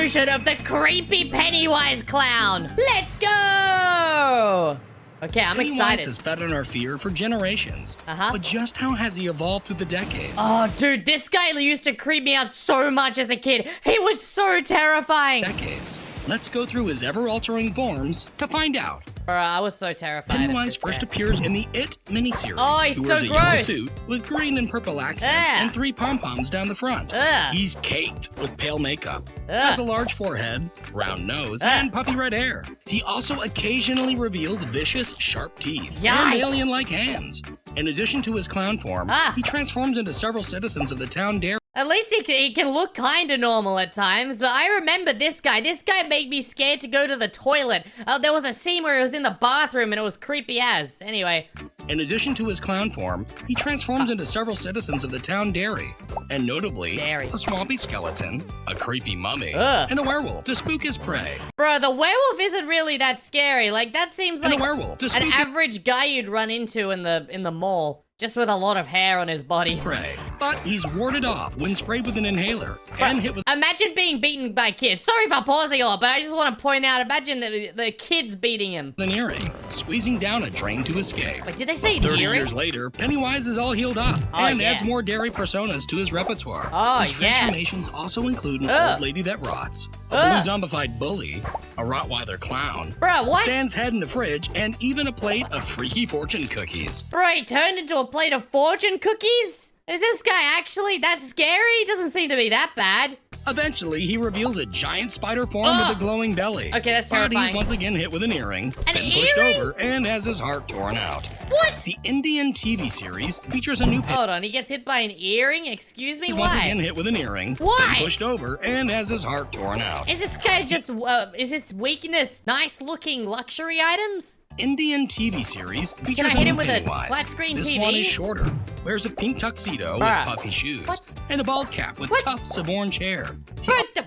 evolution of the creepy Pennywise clown. Let's go! Okay, I'm Pennywise excited. has fed on our fear for generations. But just how has he evolved through the decades? Oh, dude, this guy used to creep me out so much as a kid. He was so terrifying. Decades. Let's go through his ever-altering forms to find out. Bro, I was so terrified. Pennywise first appears in the It miniseries. Oh, he's he so wears a yellow gross. suit with green and purple accents and 3 pom-poms down the front. He's caked with pale makeup, has a large forehead, round nose, and puffy red hair. He also occasionally reveals vicious, sharp teeth and alien-like hands. In addition to his clown form, he transforms into several citizens of the town Derry. At least he can look kind of normal at times, but I remember this guy. This guy made me scared to go to the toilet. There was a scene where he was in the bathroom and it was creepy as. Anyway. In addition to his clown form, he transforms into several citizens of the town Derry, and notably, a swampy skeleton, a creepy mummy, and a werewolf to spook his prey. Bro, the werewolf isn't really that scary. Like, that seems like a werewolf to an average guy you'd run into in the mall. Just with a lot of hair on his body. Prey. But he's warded off when sprayed with an inhaler and hit with. Imagine being beaten by kids. Sorry for pausing a lot, but I just want to point out, imagine the kids beating him. An earring, squeezing down a drain to escape. Wait, did they say 30 earring? years later, Pennywise is all healed up and adds more Derry personas to his repertoire. His transformations also include an old lady that rots, a blue zombified bully, a Rottweiler clown, Bro, what? Stan's head in the fridge, and even a plate of freaky fortune cookies. Bro, he turned into a plate of fortune cookies? Is this guy actually that scary? Doesn't seem to be that bad. Eventually, he reveals a giant spider form with a glowing belly. Okay, that's but terrifying. he's once again hit with an earring, An then pushed earring? over, and has his heart torn out. What? The Indian TV series features a new Hold on, he gets hit by an earring? Excuse me, He's why? once again hit with an earring, Why? then pushed over, and has his heart torn out. Is this guy just, is his weakness nice-looking luxury items? Indian TV series features Can I hit a him new with a Pennywise. flat-screen This TV? one is shorter, wears a pink tuxedo with puffy shoes, and a bald cap with tufts of orange hair.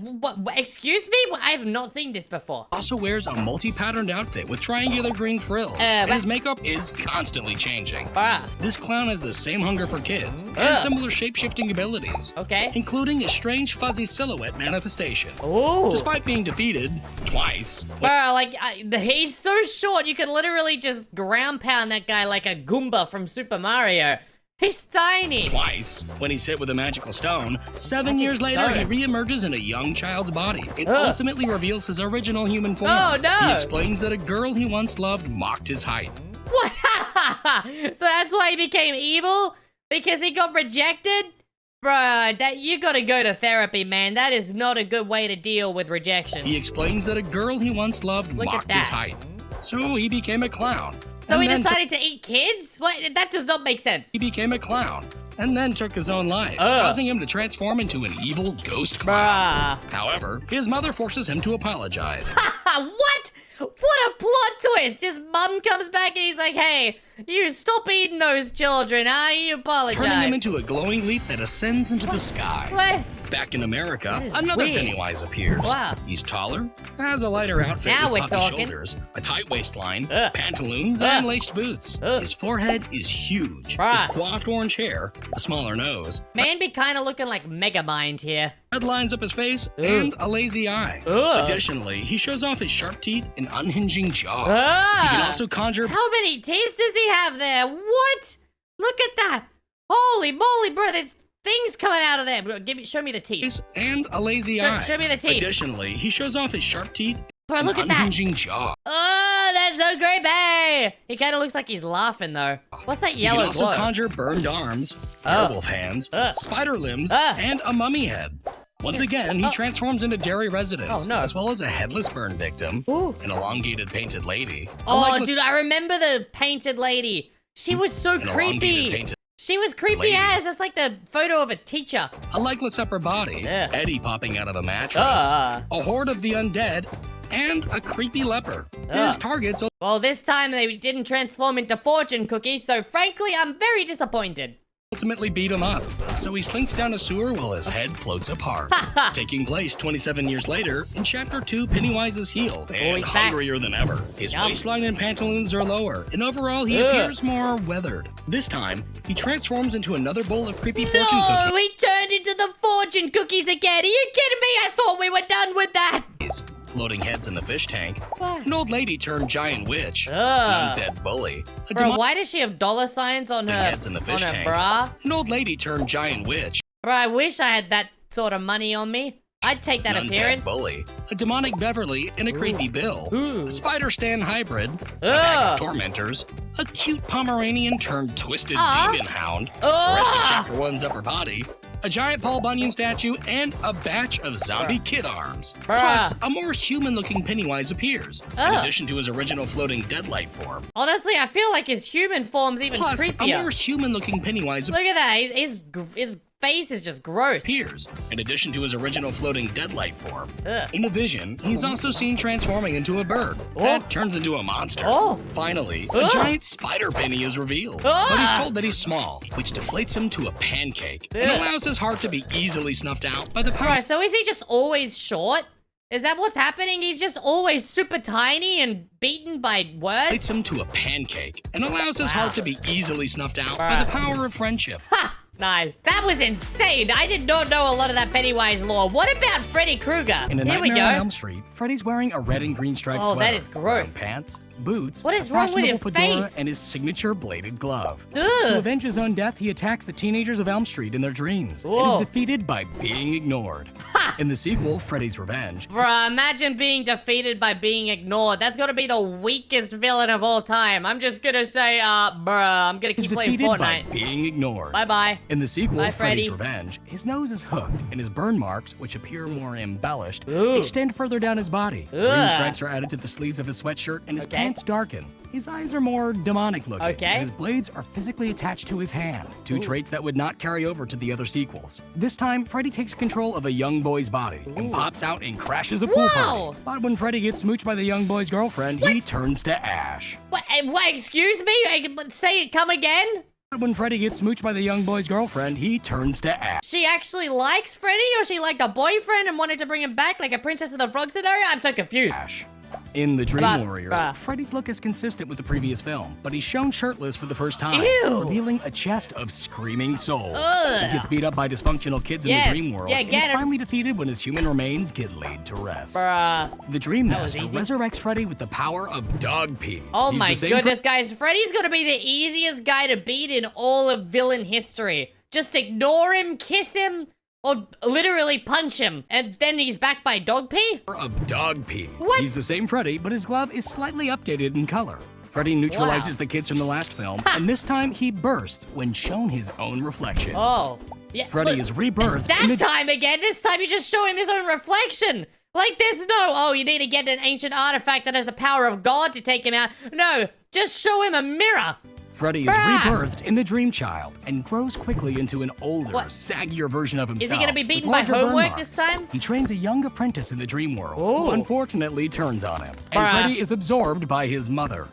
What, excuse me? I have not seen this before. Also wears a multi-patterned outfit with triangular green frills, and his makeup is constantly changing. This clown has the same hunger for kids and similar shape-shifting abilities, including a strange fuzzy silhouette manifestation. Despite being defeated twice. Bro, like, he's so short, you can literally just ground pound that guy like a Goomba from Super Mario. He's tiny. Twice. When he's hit with a magical stone, 7 years later, he reemerges in a young child's body. It ultimately reveals his original human form. Oh, no. He explains that a girl he once loved mocked his height. What? So that's why he became evil? Because he got rejected? Bro, you gotta go to therapy, man. That is not a good way to deal with rejection. He explains that a girl he once loved mocked his height. So he became a clown. So he decided to eat kids? What? That does not make sense. He became a clown and then took his own life, causing him to transform into an evil ghost clown. However, his mother forces him to apologize. What? What a plot twist! His mum comes back and he's like, hey, you stop eating those children, you apologize. Turning him into a glowing leaf that ascends into the sky. What? Back in America, another Pennywise appears. Wow. He's taller, has a lighter outfit with puffy shoulders, a tight waistline, pantaloons, and laced boots. His forehead is huge, with coiffed orange hair, a smaller nose. Man be kinda looking like Megamind here. Red lines up his face, and a lazy eye. Additionally, he shows off his sharp teeth and unhinging jaw. He can also conjure... How many teeth does he have there? What? Look at that. Holy moly, bro, there's things coming out of there. Bro, show me the teeth. And a lazy eye. Show me the teeth. Additionally, he shows off his sharp teeth Bro, look and at unhinging jaw. Oh, that's so creepy. He kind of looks like he's laughing, though. What's that yellow He can also conjure burned arms, werewolf hands, spider limbs, and a mummy head. Once again, he transforms into Derry residents, as well as a headless burn victim, an elongated painted lady. Dude, I remember the painted lady. She was so creepy. She was creepy as. That's like the photo of a teacher. A legless upper body, Eddie popping out of a mattress, a horde of the undead, and a creepy leper. His targets... Well, this time they didn't transform into fortune cookies, so frankly, I'm very disappointed. Ultimately beat him up, so he slinks down a sewer while his head floats apart. Taking place 27 years later, in Chapter 2, Pennywise is healed and hungrier than ever. His waistline and pantaloons are lower, and overall he appears more weathered. This time, he transforms into another bowl of creepy fortune cookies. No, he turned into the fortune cookies again. Are you kidding me? I thought we were done with that. floating heads in the fish tank. What? An old lady turned giant witch. An undead bully. Bro, why does she have dollar signs on her, heads in the fish tank. bra? An old lady turned giant witch. Bro, I wish I had that sort of money on me. I'd take that appearance. Bully, a demonic Beverly, and a creepy Bill. A Spider Stan hybrid, a pack of tormentors, a cute Pomeranian turned twisted demon hound, the rest of Chapter 1's upper body, a giant Paul Bunyan statue, and a batch of zombie kid arms. Plus, a more human-looking Pennywise appears, in addition to his original floating deadlight form. Honestly, I feel like his human form's even creepier. Plus, a more human-looking Pennywise Look at that, his face is just gross. Appears, in addition to his original floating deadlight form. In a vision, he's also seen transforming into a bird that turns into a monster. Finally, a giant spider penny is revealed, but he's told that he's small, which deflates him to a pancake and allows his heart to be easily snuffed out by the power. Bro, so is he just always short? Is that what's happening? He's just always super tiny and beaten by words? Deflates him to a pancake and allows his heart to be easily snuffed out by the power of friendship. Ha! Nice. That was insane. I did not know a lot of that Pennywise lore. What about Freddy Krueger? In A Nightmare on Elm Street, Freddy's wearing a red and green striped sweater. Oh, that is gross. Pants, boots, what is wrong with his fedora, face? and his signature bladed glove. Ugh. To avenge his own death, he attacks the teenagers of Elm Street in their dreams and is defeated by being ignored. Ha! In the sequel, Freddy's Revenge. Bruh, imagine being defeated by being ignored. That's gotta be the weakest villain of all time. I'm just gonna say, bruh, I'm gonna keep playing defeated Fortnite. by being ignored. Bye-bye. In the sequel, Bye, Freddy's Freddy. Revenge, his nose is hooked and his burn marks, which appear more embellished, extend further down his body. Green stripes are added to the sleeves of his sweatshirt and his pants darken. His eyes are more demonic looking, and his blades are physically attached to his hand. Two traits that would not carry over to the other sequels. This time, Freddy takes control of a young boy's body and pops out and crashes a pool party. But when Freddy gets smooched by the young boy's girlfriend, he turns to ash. What, excuse me? Say it, come again? When Freddy gets smooched by the young boy's girlfriend, he turns to ash. She actually likes Freddy, or she liked a boyfriend and wanted to bring him back like a Princess of the Frog scenario? I'm so confused. Ash. In The Dream Warriors, Freddy's look is consistent with the previous film, but he's shown shirtless for the first time, revealing a chest of screaming souls. He gets beat up by dysfunctional kids in the dream world, and is finally defeated when his human remains get laid to rest. The Dream Master resurrects Freddy with the power of dog pee. Oh my goodness, guys. Freddy's gonna be the easiest guy to beat in all of villain history. Just ignore him, kiss him, or literally punch him, and then he's back by dog pee? Of dog pee. What? He's the same Freddy, but his glove is slightly updated in color. Freddy neutralizes the kids from the last film, and this time he bursts when shown his own reflection. Yeah. Freddy is rebirthed. That time again, this time you just show him his own reflection. Like there's no, you need to get an ancient artifact that has the power of God to take him out. No, just show him a mirror. Freddy is rebirthed in the Dream Child and grows quickly into an older, saggier version of himself. Is he gonna be beaten by homework this time? He trains a young apprentice in the dream world, who unfortunately turns on him. And Freddy is absorbed by his mother.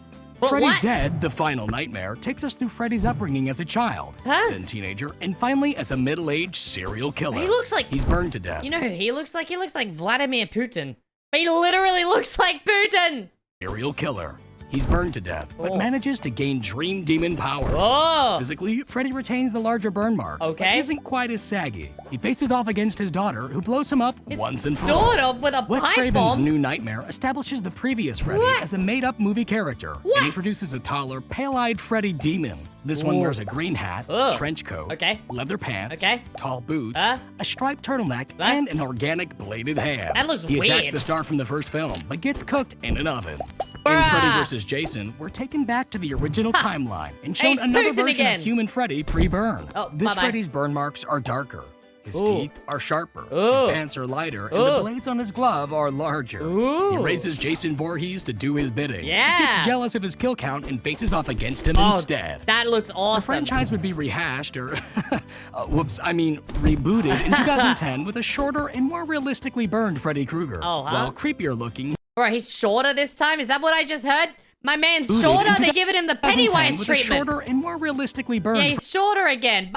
Freddy's Dead, the final nightmare, takes us through Freddy's upbringing as a child, then teenager, and finally as a middle-aged serial killer. He looks like... He's burned to death. You know who he looks like? He looks like Vladimir Putin. He literally looks like Putin! Serial killer. He's burned to death, but manages to gain dream demon powers. Physically, Freddy retains the larger burn marks, but isn't quite as saggy. He faces off against his daughter, who blows him up once and for all. Daughter with a Wes pipe Craven's bomb? new nightmare establishes the previous Freddy as a made-up movie character and introduces a taller, pale-eyed Freddy demon. This one wears a green hat, trench coat, leather pants, tall boots, a striped turtleneck, and an organic bladed hand. That looks He weird. attacks the star from the first film, but gets cooked in an oven. In Freddy vs. Jason, we're taken back to the original timeline and shown another version of human Freddy pre-burn. This Freddy's burn marks are darker. His teeth are sharper, his pants are lighter, and the blades on his glove are larger. He raises Jason Voorhees to do his bidding. He gets jealous of his kill count and faces off against him instead. That looks awesome. The franchise would be rehashed, or rebooted in 2010 with a shorter and more realistically burned Freddy Krueger, while creepier looking. Bro, he's shorter this time? Is that what I just heard? My man's shorter? They're giving him the Pennywise with treatment. A shorter and more realistically burned. Yeah, he's shorter again.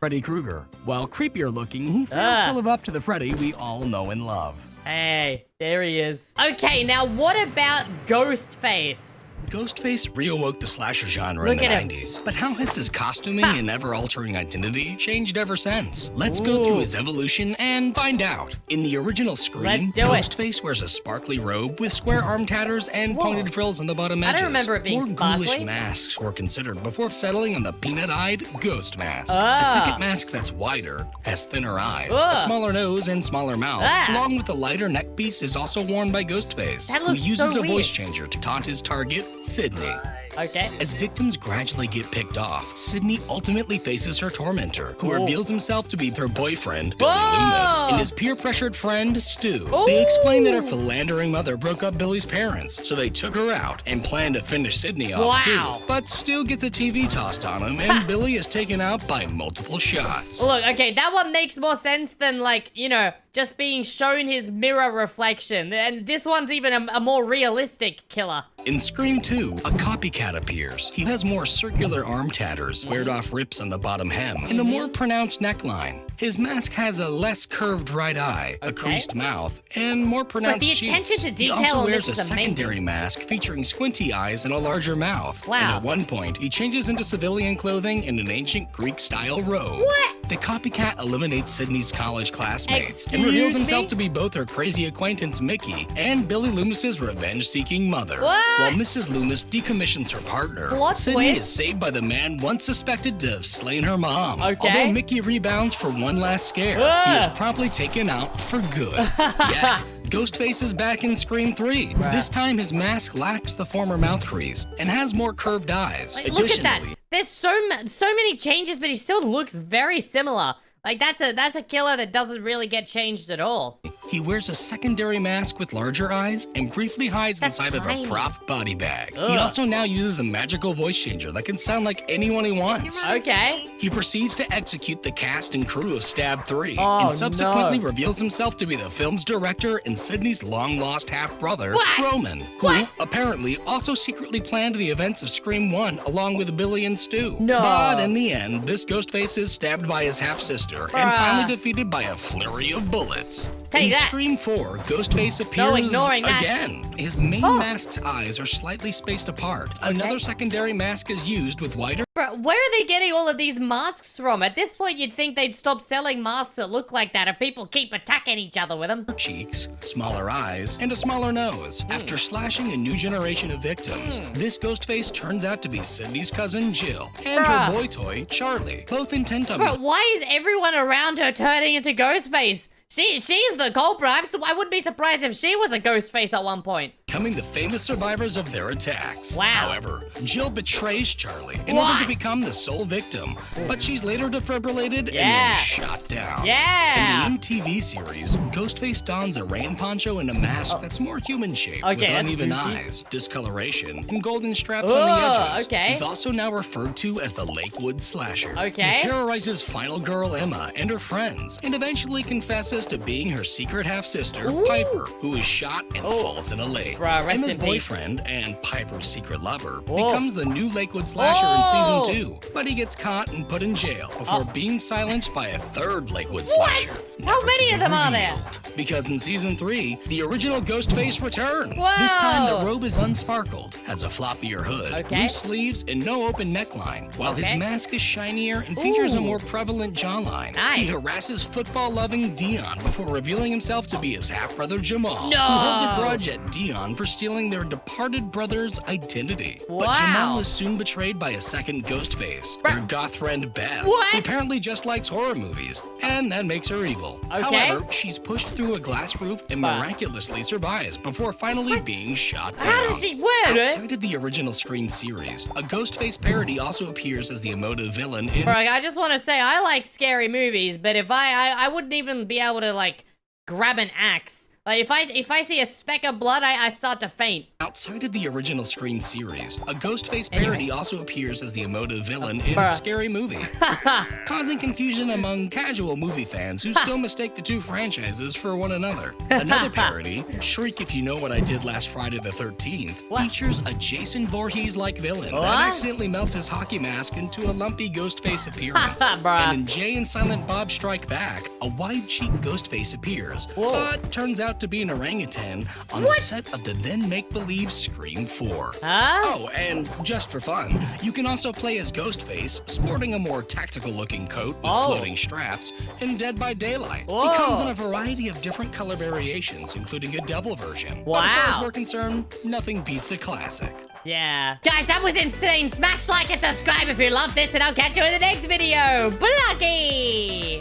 Freddy Krueger. While creepier looking, he fails to live up to the Freddy we all know and love. Hey, there he is. Okay, now what about Ghostface? Ghostface reawoke the slasher genre in the 90s, but how has his costuming and ever-altering identity changed ever since? Let's go through his evolution and find out. In the original Scream, Ghostface wears a sparkly robe with square arm tatters and pointed frills on the bottom edges. I don't remember it being sparkly. More ghoulish masks were considered before settling on the peanut-eyed ghost mask. The second mask that's wider, has thinner eyes, a smaller nose, and smaller mouth, along with a lighter neck piece is also worn by Ghostface, who uses a voice changer to taunt his target, Sydney. Okay. As victims gradually get picked off, Sydney ultimately faces her tormentor, who reveals himself to be her boyfriend, Billy Loomis, and his peer-pressured friend, Stu. They explain that her philandering mother broke up Billy's parents, so they took her out and planned to finish Sydney off too. But Stu gets the TV tossed on him, and Billy is taken out by multiple shots. Look, okay, that one makes more sense than, like, you know, just being shown his mirror reflection. And this one's even a more realistic killer. In Scream 2, a copycat appears. He has more circular arm tatters, squared off rips on the bottom hem, and a more pronounced neckline. His mask has a less curved right eye, a creased mouth, and more pronounced cheeks. The attention to detail he also on wears this a is amazing. secondary mask featuring squinty eyes and a larger mouth. Wow. And at one point, he changes into civilian clothing in an ancient Greek-style robe. What? The copycat eliminates Sydney's college classmates and reveals himself to be both her crazy acquaintance Mickey and Billy Loomis's revenge-seeking mother. What? While Mrs. Loomis decommissions her partner, Sydney is saved by the man once suspected to have slain her mom. Although Mickey rebounds for one last scare, he is promptly taken out for good. Yet, Ghostface is back in Scream 3. This time his mask lacks the former mouth crease and has more curved eyes. Like, look at that. There's so many changes, but he still looks very similar. Like, that's a killer that doesn't really get changed at all. He wears a secondary mask with larger eyes and briefly hides inside of a prop body bag. He also now uses a magical voice changer that can sound like anyone he wants. Okay. He proceeds to execute the cast and crew of Stab 3 and subsequently reveals himself to be the film's director and Sydney's long-lost half-brother, Roman, who apparently also secretly planned the events of Scream 1 along with Billy and Stu. But in the end, this Ghostface is stabbed by his half-sister and finally defeated by a flurry of bullets. In Scream 4, Ghostface appears again. His main mask's eyes are slightly spaced apart. Another secondary mask is used with wider... Bro, where are they getting all of these masks from? At this point, you'd think they'd stop selling masks that look like that if people keep attacking each other with them. Cheeks, smaller eyes, and a smaller nose. After slashing a new generation of victims, this Ghostface turns out to be Sydney's cousin Jill and her boy toy, Charlie, both intent on... Bro, why is everyone around her turning into Ghostface? She's the culprit. I wouldn't be surprised if she was a Ghostface at one point. Becoming the famous survivors of their attacks. Wow. However, Jill betrays Charlie in order to become the sole victim, but she's later defibrillated and then shot down. In the MTV series, Ghostface dons a rain poncho and a mask that's more human-shaped with uneven eyes, discoloration, and golden straps on the edges. He's also now referred to as the Lakewood Slasher. He terrorizes final girl Emma and her friends, and eventually confesses to being her secret half-sister, Piper, who is shot and falls in a lake. Emma's boyfriend and Piper's secret lover becomes the new Lakewood Slasher in Season 2, but he gets caught and put in jail before being silenced by a third Lakewood Slasher. How many of them are there? Because in Season 3, the original Ghostface returns. This time, the robe is unsparkled, has a floppier hood, loose sleeves, and no open neckline, while his mask is shinier and features a more prevalent jawline. He harasses football-loving Dion before revealing himself to be his half-brother Jamal, who holds a grudge at Dion for stealing their departed brother's identity. But Jamal is soon betrayed by a second Ghostface, their goth friend Beth, who apparently just likes horror movies, and that makes her evil. However, she's pushed through a glass roof and miraculously survives before finally being shot down. How does she win? Outside of the original Scream series, a Ghostface parody also appears as the emotive villain in... Bro, I just want to say, I like scary movies, but if I wouldn't even be able to, like, grab an axe. Like, if I see a speck of blood, I start to faint. Outside of the original Scream series, a Ghostface parody also appears as the emotive villain in Scary Movie, causing confusion among casual movie fans who still mistake the two franchises for one another. Another parody, Shriek If You Know What I Did Last Friday the 13th, features a Jason Voorhees-like villain that accidentally melts his hockey mask into a lumpy Ghostface appearance. And in Jay and Silent Bob Strike Back, a wide-cheeked Ghostface appears, but turns out out to be an orangutan on the set of the then make-believe Scream 4. Huh? Oh, and just for fun, you can also play as Ghostface, sporting a more tactical-looking coat with floating straps, in Dead by Daylight. Whoa. He comes in a variety of different color variations, including a devil version. Wow. But as far as we're concerned, nothing beats a classic. Yeah. Guys, that was insane. Smash like and subscribe if you love this, and I'll catch you in the next video. Blocky!